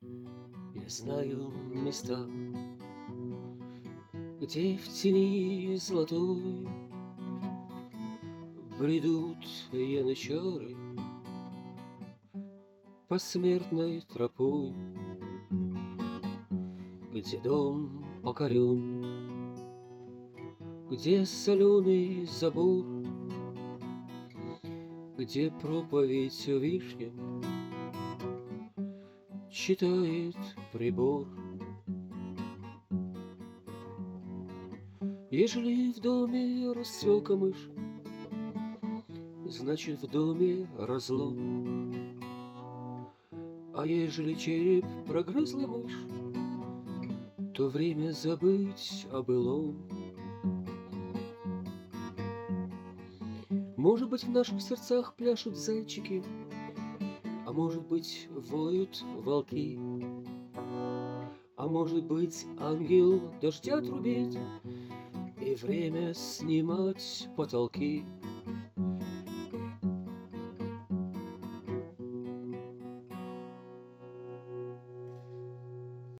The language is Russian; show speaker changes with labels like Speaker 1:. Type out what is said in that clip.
Speaker 1: Я знаю места, где в тени золотой бредут янычары посмертной тропой, где дом покорен, где соленый забор, где проповедь вишням читает прибор. Ежели в доме расцвел камыш, значит, в доме разлом. А ежели череп прогрызла мышь, то время забыть о былом. Может быть, в наших сердцах пляшут зайчики, а может быть, воют волки, а может быть, ангел дождя трубит и время снимать потолки.